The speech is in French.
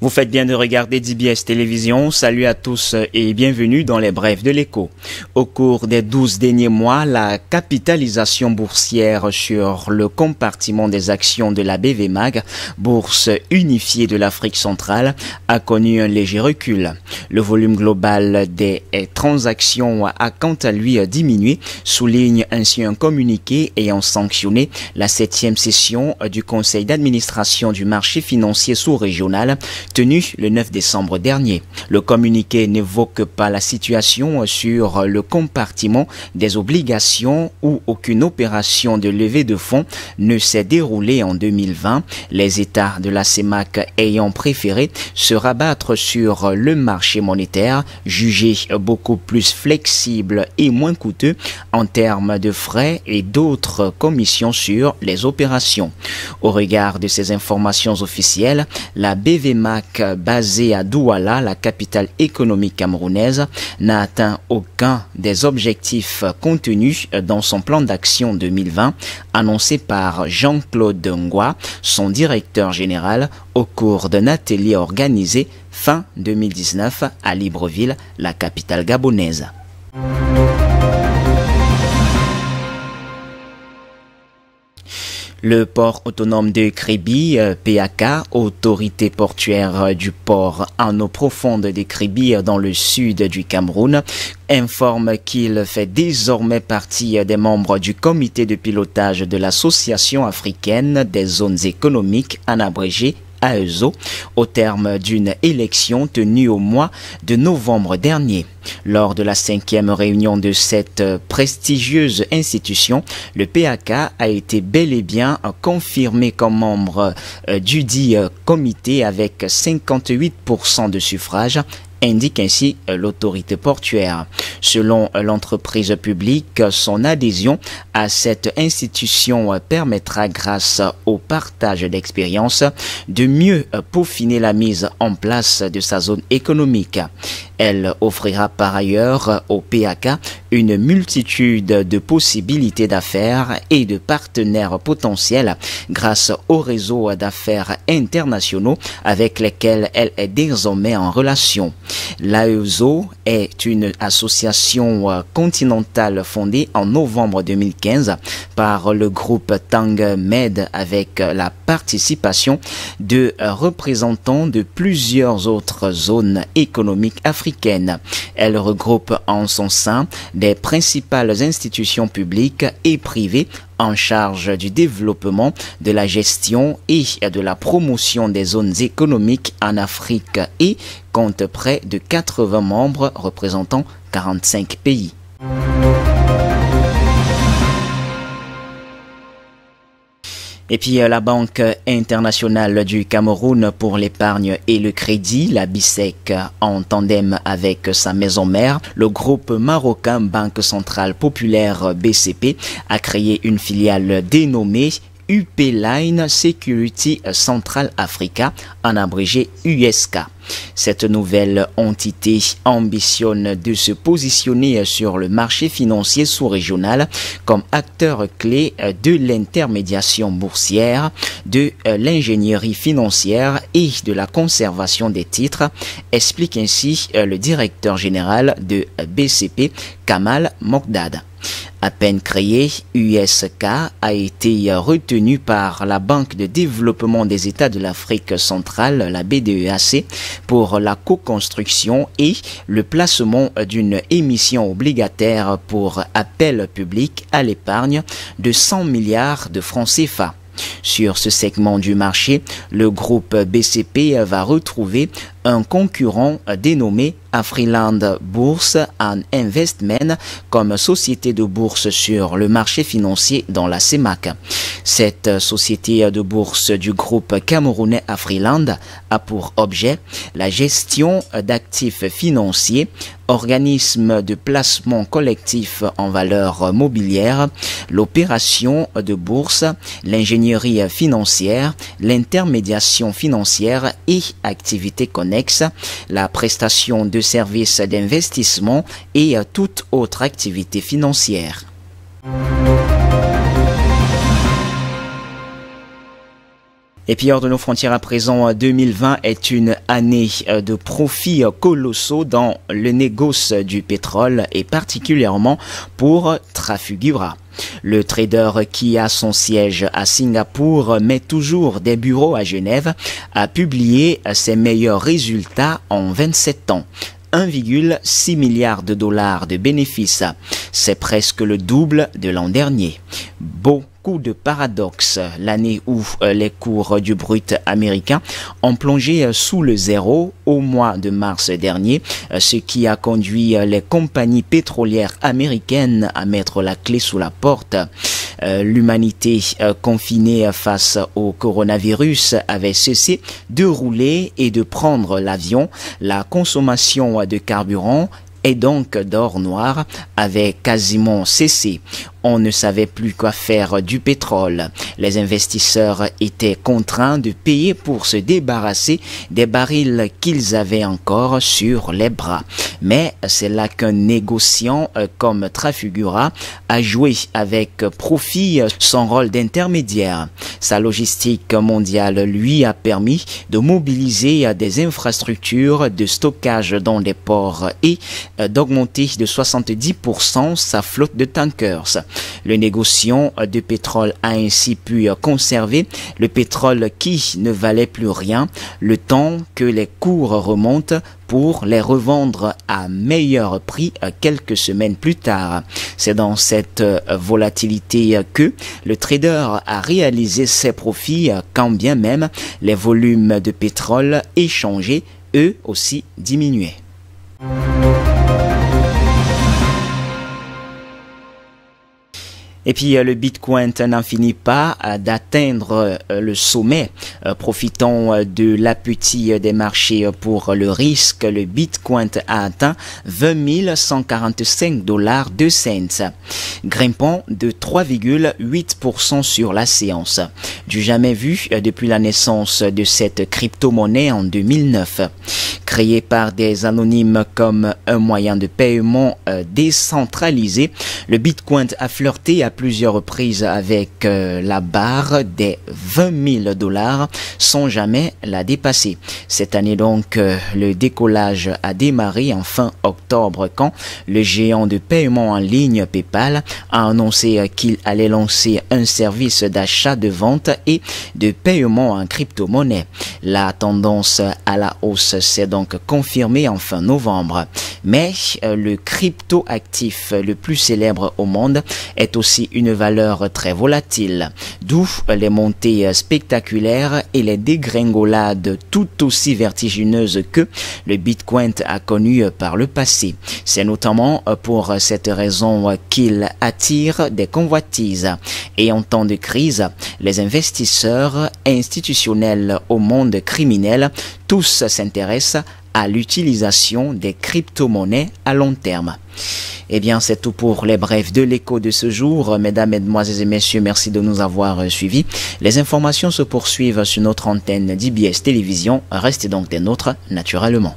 Vous faites bien de regarder DBS Télévision. Salut à tous et bienvenue dans les brèves de l'écho. Au cours des 12 derniers mois, la capitalisation boursière sur le compartiment des actions de la BVMAG, bourse unifiée de l'Afrique centrale, a connu un léger recul. Le volume global des transactions a quant à lui diminué, souligne ainsi un communiqué ayant sanctionné la 7e session du Conseil d'administration du marché financier sous-régional tenu le 9 décembre dernier. Le communiqué n'évoque pas la situation sur le compartiment des obligations où aucune opération de levée de fonds ne s'est déroulée en 2020, les États de la CEMAC ayant préféré se rabattre sur le marché monétaire, jugé beaucoup plus flexible et moins coûteux en termes de frais et d'autres commissions sur les opérations. Au regard de ces informations officielles, la BVMAG basée à Douala, la capitale économique camerounaise, n'a atteint aucun des objectifs contenus dans son plan d'action 2020 annoncé par Jean-Claude Ngwa, son directeur général, au cours d'un atelier organisé fin 2019 à Libreville, la capitale gabonaise. Le port autonome de Kribi, PAK, autorité portuaire du port en eau profonde de Kribi dans le sud du Cameroun, informe qu'il fait désormais partie des membres du comité de pilotage de l'Association africaine des zones économiques, en abrégé AEZO, au terme d'une élection tenue au mois de novembre dernier. Lors de la 5e réunion de cette prestigieuse institution, le PAK a été bel et bien confirmé comme membre du dit comité avec 58% de suffrages, indique ainsi l'autorité portuaire. Selon l'entreprise publique, son adhésion à cette institution permettra, grâce au partage d'expériences, de mieux peaufiner la mise en place de sa zone économique. Elle offrira par ailleurs au PAK une multitude de possibilités d'affaires et de partenaires potentiels grâce au réseau d'affaires internationaux avec lesquels elle est désormais en relation. L'AEZO est une association continentale fondée en novembre 2015 par le groupe Tang Med avec la participation de représentants de plusieurs autres zones économiques africaines. Elle regroupe en son sein des principales institutions publiques et privées en charge du développement, de la gestion et de la promotion des zones économiques en Afrique et compte près de 80 membres représentant 45 pays. Et puis la Banque internationale du Cameroun pour l'épargne et le crédit, la BICEC, en tandem avec sa maison mère, le groupe marocain Banque centrale populaire BCP, a créé une filiale dénommée UP Line Security Central Africa, en abrégé USK. Cette nouvelle entité ambitionne de se positionner sur le marché financier sous-régional comme acteur clé de l'intermédiation boursière, de l'ingénierie financière et de la conservation des titres, explique ainsi le directeur général de BCP, Kamal Mokdad. À peine créé, USK a été retenu par la Banque de développement des États de l'Afrique centrale, la BDEAC, pour la co-construction et le placement d'une émission obligataire pour appel public à l'épargne de 100 milliards de francs CFA. Sur ce segment du marché, le groupe BCP va retrouver un concurrent dénommé Afriland Bourse and Investment comme société de bourse sur le marché financier dans la CEMAC. Cette société de bourse du groupe camerounais Afriland a pour objet la gestion d'actifs financiers, organismes de placement collectif en valeur mobilière, l'opération de bourse, l'ingénierie financière, l'intermédiation financière et activités connexes, la prestation de services d'investissement et toute autre activité financière. Et puis hors de nos frontières à présent, 2020 est une année de profits colossaux dans le négoce du pétrole et particulièrement pour Trafigura. Le trader qui a son siège à Singapour mais toujours des bureaux à Genève a publié ses meilleurs résultats en 27 ans. 1,6 milliard de dollars de bénéfices. C'est presque le double de l'an dernier. Beaucoup de paradoxes, l'année où les cours du brut américain ont plongé sous le zéro au mois de mars dernier, ce qui a conduit les compagnies pétrolières américaines à mettre la clé sous la porte. L'humanité confinée face au coronavirus avait cessé de rouler et de prendre l'avion. La consommation de carburant et donc d'or noir avait quasiment cessé. On ne savait plus quoi faire du pétrole. Les investisseurs étaient contraints de payer pour se débarrasser des barils qu'ils avaient encore sur les bras. Mais c'est là qu'un négociant comme Trafigura a joué avec profit son rôle d'intermédiaire. Sa logistique mondiale lui a permis de mobiliser des infrastructures de stockage dans des ports et d'augmenter de 70% sa flotte de tankers. Le négociant de pétrole a ainsi pu conserver le pétrole qui ne valait plus rien le temps que les cours remontent pour les revendre à meilleur prix quelques semaines plus tard. C'est dans cette volatilité que le trader a réalisé ses profits quand bien même les volumes de pétrole échangés eux aussi diminuaient. Et puis le Bitcoin n'en finit pas d'atteindre le sommet. Profitant de l'appétit des marchés pour le risque, le Bitcoin a atteint 20 145 $ de cents, grimpant de 3,8% sur la séance. Du jamais vu depuis la naissance de cette crypto-monnaie en 2009. Créé par des anonymes comme un moyen de paiement décentralisé, le Bitcoin a flirté à plusieurs reprises avec la barre des 20 000 $ sans jamais la dépasser. Cette année donc, le décollage a démarré en fin octobre quand le géant de paiement en ligne PayPal a annoncé qu'il allait lancer un service d'achat, de vente et de paiement en crypto-monnaie. La tendance à la hausse s'est donc confirmée en fin novembre. Mais le crypto-actif le plus célèbre au monde est aussi une valeur très volatile, d'où les montées spectaculaires et les dégringolades tout aussi vertigineuses que le Bitcoin a connues par le passé. C'est notamment pour cette raison qu'il attire des convoitises. Et en temps de crise, les investisseurs institutionnels au monde criminel, tous s'intéressent à l'utilisation des crypto-monnaies à long terme. Eh bien, c'est tout pour les brefs de l'écho de ce jour. Mesdames, Mesdemoiselles et Messieurs, merci de nous avoir suivis. Les informations se poursuivent sur notre antenne d'IBS Télévision. Restez donc des nôtres naturellement.